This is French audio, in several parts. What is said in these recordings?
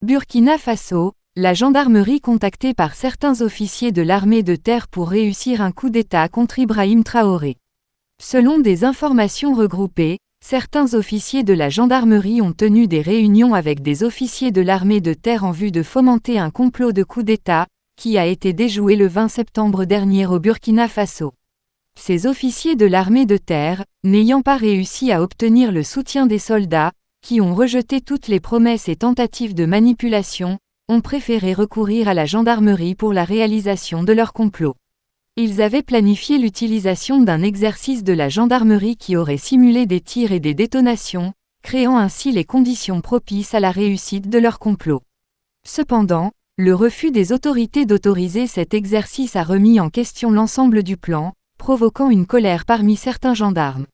Burkina Faso, la gendarmerie contactée par certains officiers de l'armée de terre pour réussir un coup d'État contre Ibrahim Traoré. Selon des informations regroupées, certains officiers de la gendarmerie ont tenu des réunions avec des officiers de l'armée de terre en vue de fomenter un complot de coup d'État, qui a été déjoué le 20 septembre dernier au Burkina Faso. Ces officiers de l'armée de terre, n'ayant pas réussi à obtenir le soutien des soldats, qui ont rejeté toutes les promesses et tentatives de manipulation, ont préféré recourir à la gendarmerie pour la réalisation de leur complot. Ils avaient planifié l'utilisation d'un exercice de la gendarmerie qui aurait simulé des tirs et des détonations, créant ainsi les conditions propices à la réussite de leur complot. Cependant, le refus des autorités d'autoriser cet exercice a remis en question l'ensemble du plan, provoquant une colère parmi certains gendarmes.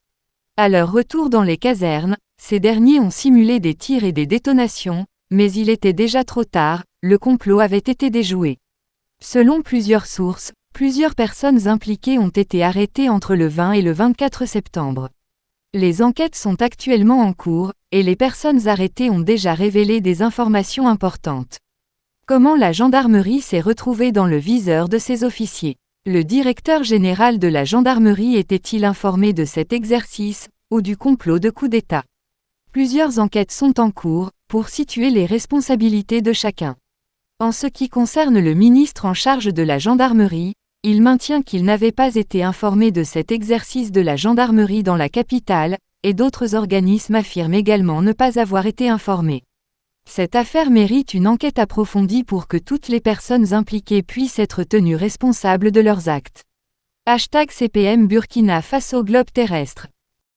À leur retour dans les casernes, ces derniers ont simulé des tirs et des détonations, mais il était déjà trop tard, le complot avait été déjoué. Selon plusieurs sources, plusieurs personnes impliquées ont été arrêtées entre le 20 et le 24 septembre. Les enquêtes sont actuellement en cours, et les personnes arrêtées ont déjà révélé des informations importantes. Comment la gendarmerie s'est retrouvée dans le viseur de ces officiers? Le directeur général de la gendarmerie était-il informé de cet exercice, ou du complot de coup d'État? Plusieurs enquêtes sont en cours, pour situer les responsabilités de chacun. En ce qui concerne le ministre en charge de la gendarmerie, il maintient qu'il n'avait pas été informé de cet exercice de la gendarmerie dans la capitale, et d'autres organismes affirment également ne pas avoir été informés. Cette affaire mérite une enquête approfondie pour que toutes les personnes impliquées puissent être tenues responsables de leurs actes. #CPM Burkina Faso Globe terrestre.